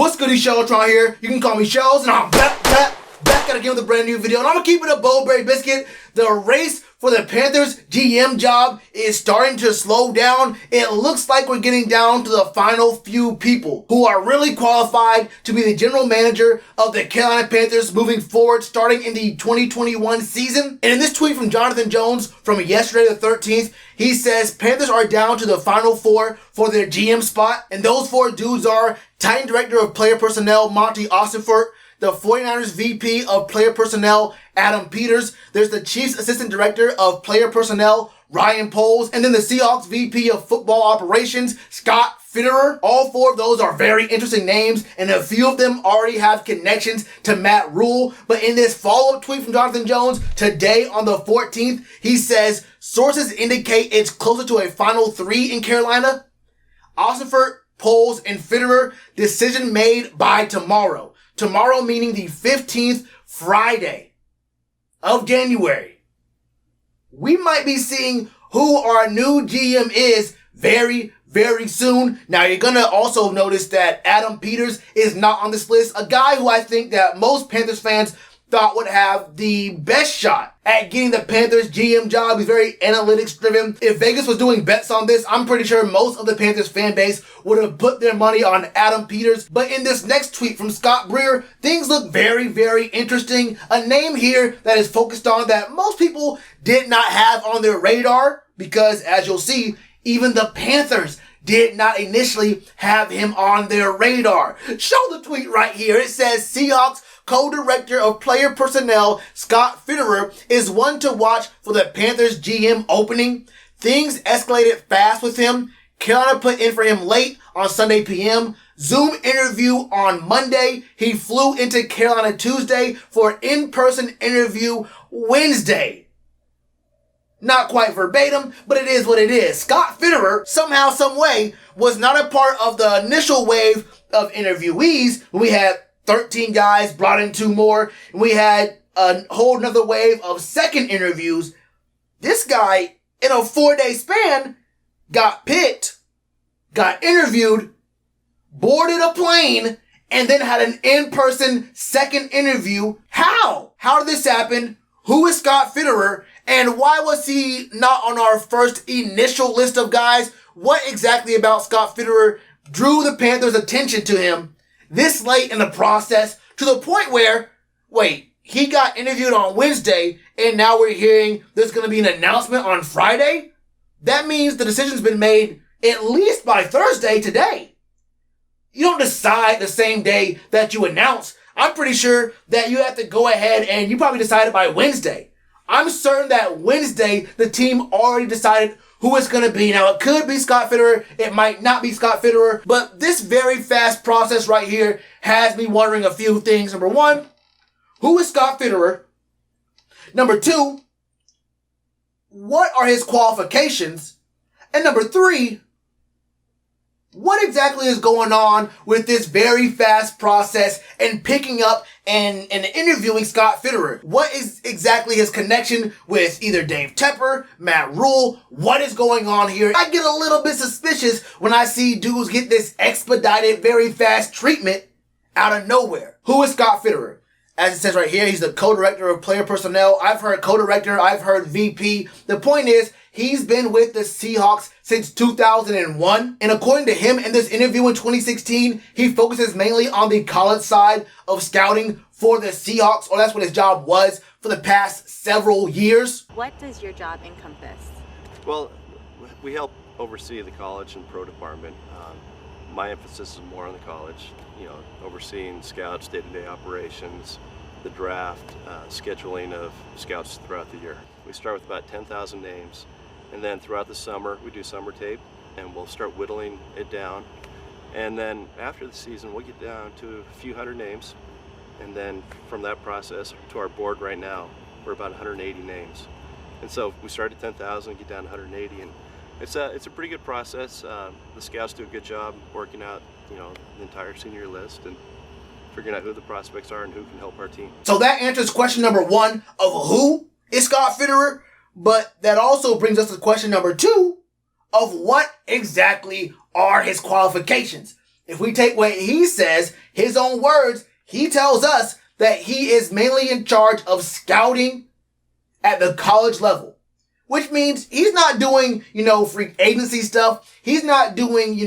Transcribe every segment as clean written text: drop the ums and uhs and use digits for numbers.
What's goody, Shellitronnn here. You can call me Shells, and I'm back at again with a brand new video. And I'm gonna keep it a Bowberry biscuit. The race for the Panthers GM job is starting to slow down. It looks like we're getting down to the final few people who are really qualified to be the general manager of the Carolina Panthers moving forward, starting in the 2021 season. And in this tweet from Jonathan Jones from yesterday the 13th, he says Panthers are down to the final four for their GM spot. And those four dudes are Titan Director of Player Personnel, Monty Austinfort, the 49ers VP of Player Personnel, Adam Peters. There's the Chiefs Assistant Director of Player Personnel, Ryan Poles. And then the Seahawks VP of Football Operations, Scott Fitterer. All four of those are very interesting names, and a few of them already have connections to Matt Rule. But in this follow-up tweet from Jonathan Jones today on the 14th, he says, sources indicate it's closer to a final three in Carolina. Austinfort, Poles, and Fitterer, decision made by tomorrow. Tomorrow meaning the 15th, Friday of January. We might be seeing who our new GM is very, very soon. Now, you're going to also notice that Adam Peters is not on this list. A guy who I think that most Panthers fans thought would have the best shot at getting the Panthers GM job. He's very analytics driven. If Vegas was doing bets on this, I'm pretty sure most of the Panthers fan base would have put their money on Adam Peters. But in this next tweet from Scott Breer, things look very, very interesting. A name here that is focused on that most people did not have on their radar, because as you'll see, even the Panthers did not initially have him on their radar. Show the tweet right here. It says Seahawks co-director of player personnel, Scott Fitterer, is one to watch for the Panthers GM opening. Things escalated fast with him. Carolina put in for him late on Sunday PM. Zoom interview on Monday. He flew into Carolina Tuesday for an in-person interview Wednesday. Not quite verbatim, but it is what it is. Scott Fitterer, somehow, some way, was not a part of the initial wave of interviewees when we had 13 guys, brought in 2 more, and we had a whole nother wave of second interviews. This guy, in a 4-day span, got picked, got interviewed, boarded a plane, and then had an in-person second interview. How? How did this happen? Who is Scott Fitterer? And why was he not on our first initial list of guys? What exactly about Scott Fitterer drew the Panthers' attention to him this late in the process, to the point where, wait, he got interviewed on Wednesday and now we're hearing there's going to be an announcement on Friday? That means the decision's been made at least by Thursday today. You don't decide the same day that you announce. I'm pretty sure that you have to go ahead and you probably decided by Wednesday. I'm certain that Wednesday the team already decided who it's going to be. Now, it could be Scott Fitterer. It might not be Scott Fitterer. But this very fast process right here has me wondering a few things. Number one, who is Scott Fitterer? Number two, what are his qualifications? And number three, what exactly is going on with this very fast process and picking up and interviewing Scott Fitterer? What is exactly his connection with either Dave Tepper, Matt Rule? What is going on here? I get a little bit suspicious when I see dudes get this expedited, very fast treatment out of nowhere. Who is Scott Fitterer? As it says right here, he's the co-director of player personnel. I've heard co-director, I've heard VP. The point is, he's been with the Seahawks since 2001. And according to him in this interview in 2016, he focuses mainly on the college side of scouting for the Seahawks, or that's what his job was for the past several years. What does your job encompass? Well, we help oversee the college and pro department. My emphasis is more on the college, overseeing scouts, day-to-day operations, the draft, scheduling of scouts throughout the year. We start with about 10,000 names, and then throughout the summer we do summer tape, and we'll start whittling it down. And then after the season we'll get down to a few hundred names, and then from that process to our board right now we're about 180 names. And so we start at 10,000, get down to 180, and it's a pretty good process. The scouts do a good job working out, the entire senior list and figuring out who the prospects are and who can help our team. So that answers question number one of who is Scott Fitterer, but that also brings us to question number two of what exactly are his qualifications. If we take what he says, his own words, he tells us that he is mainly in charge of scouting at the college level. Which means he's not doing, free agency stuff. He's not doing,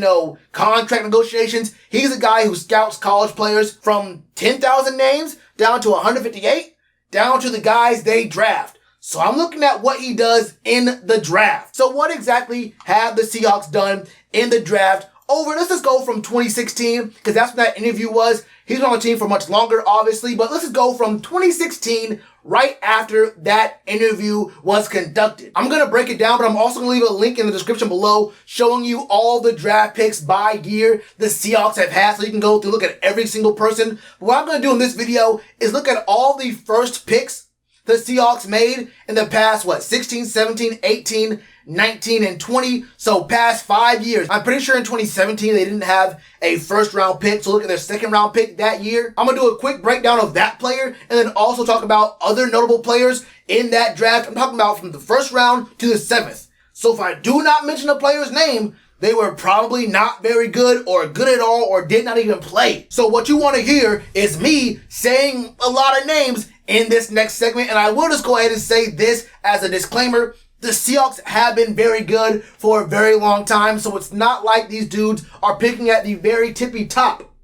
contract negotiations. He's a guy who scouts college players from 10,000 names down to 158, down to the guys they draft. So I'm looking at what he does in the draft. So what exactly have the Seahawks done in the draft let's just go from 2016, because that's when that interview was. He's been on the team for much longer, obviously, but let's just go from 2016, right after that interview was conducted. I'm going to break it down, but I'm also going to leave a link in the description below showing you all the draft picks by year the Seahawks have had, so you can go through, look at every single person. But what I'm going to do in this video is look at all the first picks the Seahawks made in the past, 16, 17, 18, 19, and 20. So past 5 years. I'm pretty sure in 2017 they didn't have a first round pick. So look at their second round pick that year. I'm going to do a quick breakdown of that player and then also talk about other notable players in that draft. I'm talking about from the first round to the 7th. So if I do not mention a player's name, they were probably not very good or good at all or did not even play. So what you want to hear is me saying a lot of names in this next segment. And I will just go ahead and say this as a disclaimer. The Seahawks have been very good for a very long time. So it's not like these dudes are picking at the very tippy top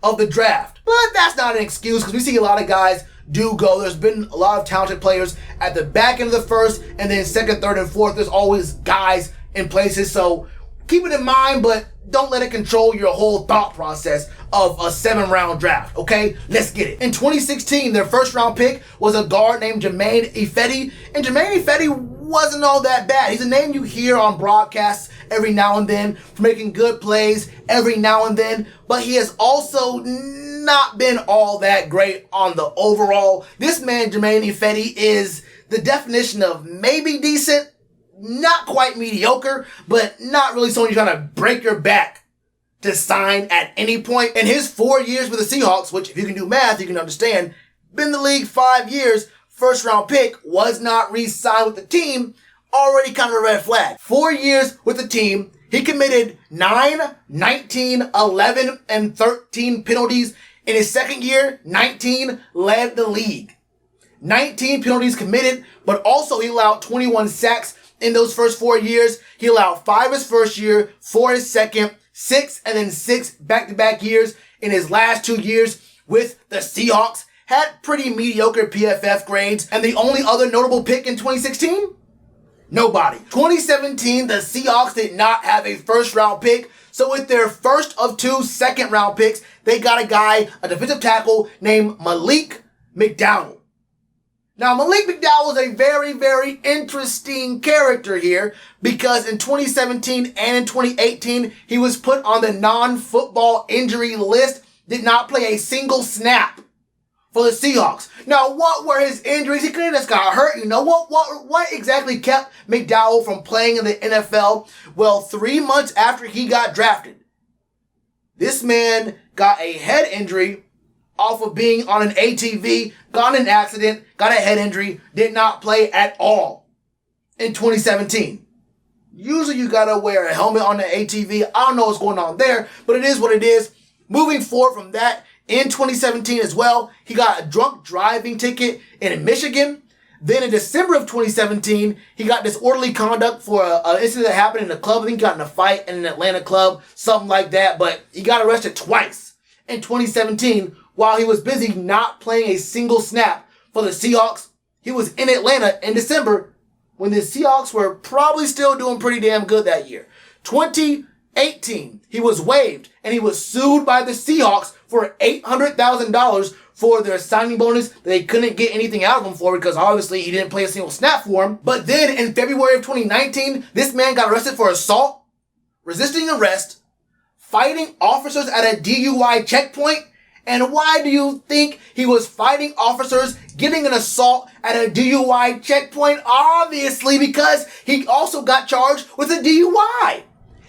of the draft. But that's not an excuse because we see a lot of guys do go. There's been a lot of talented players at the back end of the first and then second, third, and fourth. There's always guys in places. So keep it in mind, but don't let it control your whole thought process of a 7-round draft, okay? Let's get it. In 2016, their first round pick was a guard named Germain Ifedi, and Germain Ifedi wasn't all that bad. He's a name you hear on broadcasts every now and then for making good plays every now and then, but he has also not been all that great on the overall. This man, Germain Ifedi, is the definition of maybe decent, not quite mediocre, but not really someone you're trying to break your back to sign at any point. In his 4 years with the Seahawks, which if you can do math, you can understand, been in the league 5 years, first round pick, was not re-signed with the team, already kind of a red flag. 4 years with the team, he committed 9, 19, 11, and 13 penalties. In his second year, 19 led the league. 19 penalties committed, but also he allowed 21 sacks in those first 4 years. He allowed 5 his first year, 4 his second, 6, and then 6 back-to-back years in his last 2 years with the Seahawks. Had pretty mediocre PFF grades. And the only other notable pick in 2016? Nobody. 2017, the Seahawks did not have a first-round pick. So with their first of 2 second-round picks, they got a defensive tackle named Malik McDowell. Now, Malik McDowell is a very, very interesting character here because in 2017 and in 2018, he was put on the non-football injury list, did not play a single snap for the Seahawks. Now, what were his injuries? He could have just got hurt. What exactly kept McDowell from playing in the NFL? Well, 3 months after he got drafted, this man got a head injury off of being on an ATV, got in an accident, got a head injury, did not play at all in 2017. Usually you gotta wear a helmet on the ATV. I don't know what's going on there, but it is what it is. Moving forward from that, in 2017 as well, he got a drunk driving ticket in Michigan. Then in December of 2017, he got disorderly conduct for an incident that happened in a club. I think he got in a fight in an Atlanta club, something like that, but he got arrested twice in 2017 while he was busy not playing a single snap for the Seahawks. He was in Atlanta in December when the Seahawks were probably still doing pretty damn good that year. 2018, he was waived and he was sued by the Seahawks for $800,000 for their signing bonus that they couldn't get anything out of him for because obviously he didn't play a single snap for him. But then in February of 2019, this man got arrested for assault, resisting arrest, fighting officers at a DUI checkpoint. And why do you think he was fighting officers, getting an assault at a DUI checkpoint? Obviously because he also got charged with a DUI.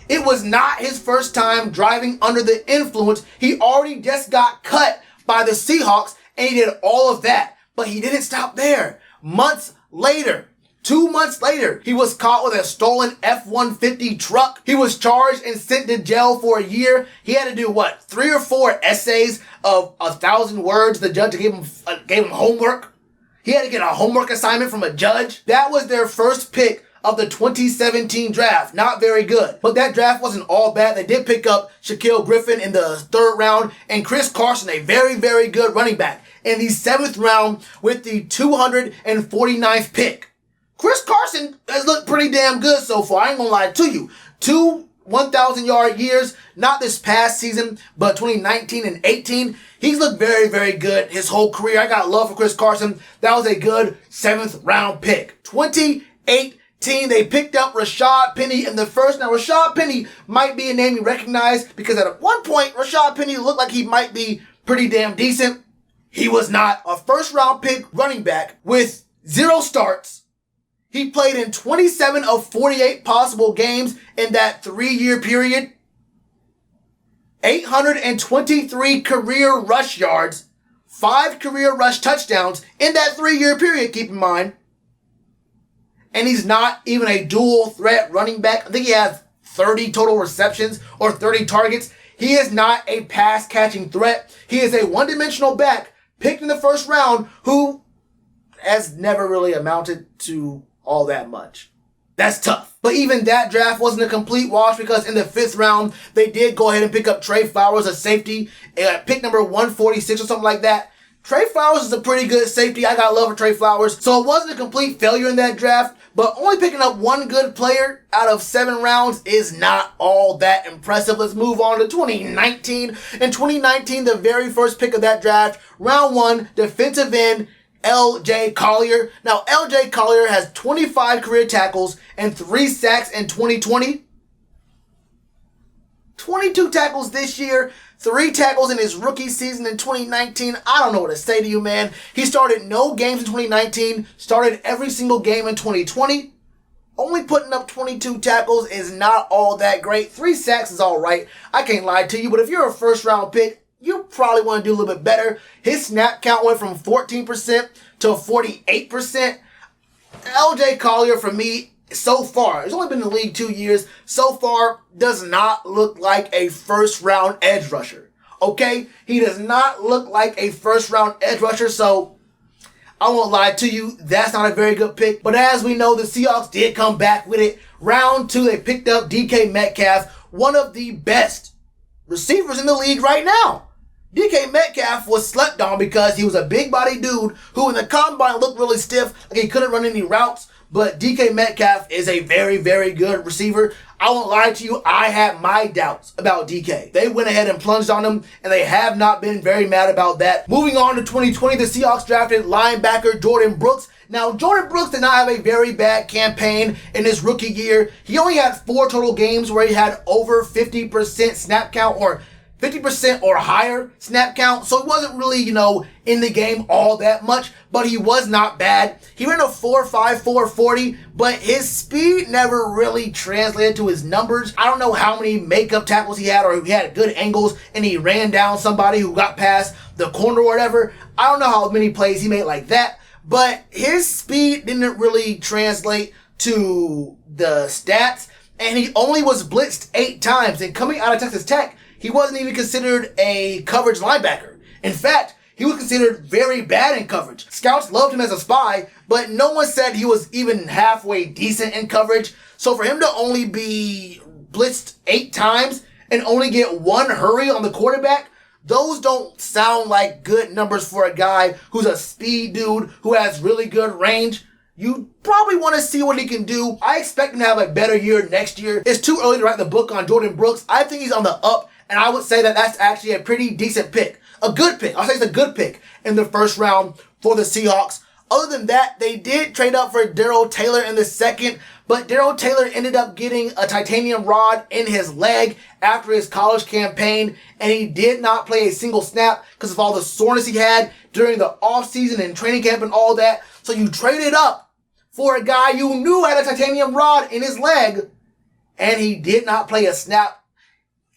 It was not his first time driving under the influence. He already just got cut by the Seahawks and he did all of that. But he didn't stop there. Months later, 2 months later, he was caught with a stolen F-150 truck. He was charged and sent to jail for a year. He had to do, 3 or 4 essays of 1,000 words. The judge gave him homework. He had to get a homework assignment from a judge. That was their first pick of the 2017 draft. Not very good. But that draft wasn't all bad. They did pick up Shaquille Griffin in the 3rd round and Chris Carson, a very, very good running back, in the 7th round with the 249th pick. Chris Carson has looked pretty damn good so far. I ain't gonna lie to you. 2 1,000-yard years, not this past season, but 2019 and 18. He's looked very, very good his whole career. I got love for Chris Carson. That was a good 7th round pick. 2018, they picked up Rashad Penny in the first. Now, Rashad Penny might be a name you recognize because at one point, Rashad Penny looked like he might be pretty damn decent. He was not. A 1st round pick running back with 0 starts. He played in 27 of 48 possible games in that 3-year period. 823 career rush yards, 5 career rush touchdowns in that 3-year period, keep in mind. And he's not even a dual threat running back. I think he has 30 total receptions or 30 targets. He is not a pass catching threat. He is a one-dimensional back picked in the 1st round who has never really amounted to all that much. That's tough. But even that draft wasn't a complete wash because in the 5th round, they did go ahead and pick up Trey Flowers, a safety, pick number 146 or something like that. Trey Flowers is a pretty good safety. I got love for Trey Flowers. So it wasn't a complete failure in that draft, but only picking up 1 good player out of 7 rounds is not all that impressive. Let's move on to 2019. In 2019, the very first pick of that draft, round 1, defensive end, Lj Collier. Now, Lj Collier has 25 career tackles and 3 sacks in 2020. 22 tackles this year, 3 tackles in his rookie season in 2019. I don't know what to say to you, man. He started no games in 2019, started every single game in 2020. Only putting up 22 tackles is not all that great. 3 sacks is all right. I can't lie to you, but if you're a 1st round pick, you probably want to do a little bit better. His snap count went from 14% to 48%. Lj Collier, for me, so far, he's only been in the league 2 years, so far does not look like a 1st round edge rusher. Okay? He does not look like a 1st round edge rusher, so I won't lie to you, that's not a very good pick. But as we know, the Seahawks did come back with it. Round 2, they picked up DK Metcalf, one of the best receivers in the league right now. DK Metcalf was slept on because he was a big body dude who in the combine looked really stiff, like he couldn't run any routes. But DK Metcalf is a very, very good receiver. I won't lie to you, I had my doubts about DK. They went ahead and plunged on him, and they have not been very mad about that. Moving on to 2020, the Seahawks drafted linebacker Jordan Brooks. Now, Jordan Brooks did not have a very bad campaign in his rookie year. He only had 4 total games where he had over 50% snap count or 50% or higher snap count. So he wasn't really, in the game all that much, but he was not bad. He ran a 4.54 40, but his speed never really translated to his numbers. I don't know how many makeup tackles he had, or he had good angles and he ran down somebody who got past the corner or whatever. I don't know how many plays he made like that, but his speed didn't really translate to the stats, and he only was blitzed 8 times. And coming out of Texas Tech, he wasn't even considered a coverage linebacker. In fact, he was considered very bad in coverage. Scouts loved him as a spy, but no one said he was even halfway decent in coverage. So for him to only be blitzed 8 times and only get 1 hurry on the quarterback, those don't sound like good numbers for a guy who's a speed dude who has really good range. You probably want to see what he can do. I expect him to have a better year next year. It's too early to write the book on Jordan Brooks. I think he's on the up, and I would say that that's actually a pretty decent pick. A good pick. I'll say it's a good pick in the 1st round for the Seahawks. Other than that, they did trade up for Darrell Taylor in the 2nd, but Darrell Taylor ended up getting a titanium rod in his leg after his college campaign, and he did not play a single snap because of all the soreness he had during the offseason and training camp and all that. So you traded up for a guy you knew had a titanium rod in his leg, and he did not play a snap.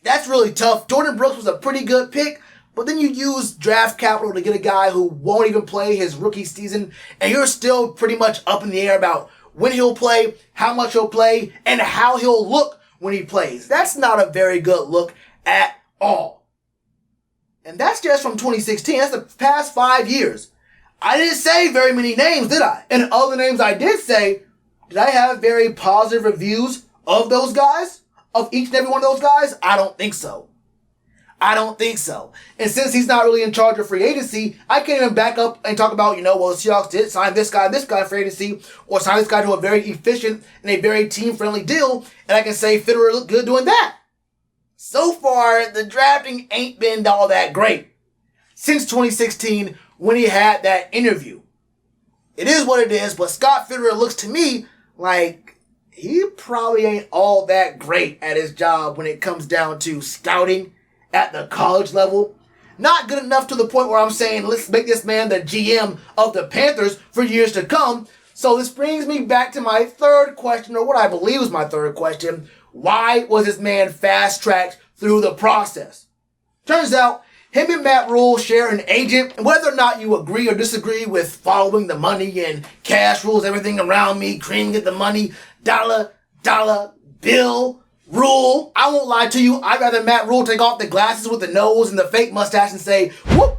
That's really tough. Jordan Brooks was a pretty good pick, but then you use draft capital to get a guy who won't even play his rookie season, and you're still pretty much up in the air about when he'll play, how much he'll play, and how he'll look when he plays. That's not a very good look at all. And that's just from 2016. That's the past 5 years. I didn't say very many names, did I? And other names I did say, did I have very positive reviews of those guys? Of each and every one of those guys? I don't think so. I don't think so. And since he's not really in charge of free agency, I can't even back up and talk about, well, the Seahawks did sign this guy for free agency, or sign this guy to a very efficient and a very team-friendly deal, and I can say Fitterer looked good doing that. So far, the drafting ain't been all that great since 2016 when he had that interview. It is what it is, but Scott Fitterer looks to me like he probably ain't all that great at his job when it comes down to scouting at the college level. Not good enough to the point where I'm saying, let's make this man the GM of the Panthers for years to come. So this brings me back to my third question, or what I believe was my third question. Why was this man fast-tracked through the process? Turns out, him and Matt Rule share an agent, and whether or not you agree or disagree with following the money and cash rules, everything around me, cream get the money, dollar, bill, Rule, I won't lie to you, I'd rather Matt Rule take off the glasses with the nose and the fake mustache and say, whoop,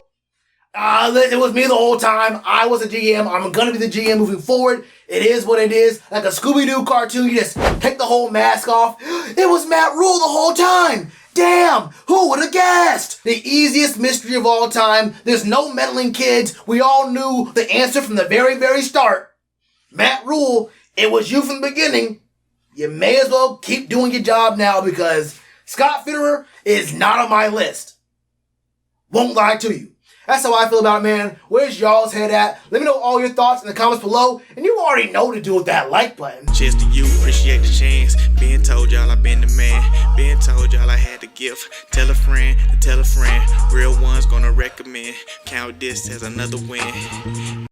it was me the whole time, I was a GM, I'm gonna be the GM moving forward, it is what it is, like a Scooby-Doo cartoon, you just take the whole mask off, it was Matt Rule the whole time! Damn, who would have guessed? The easiest mystery of all time, there's no meddling kids, we all knew the answer from the very, very start. Matt Rule, it was you from the beginning. You may as well keep doing your job now because Scott Fitterer is not on my list. Won't lie to you. That's how I feel about it, man. Where's y'all's head at? Let me know all your thoughts in the comments below. And you already know what to do with that like button. Cheers to you, appreciate the chance. Being told y'all I been the man. Being told y'all I had the gift. Tell a friend to tell a friend. Real ones gonna recommend. Count this as another win.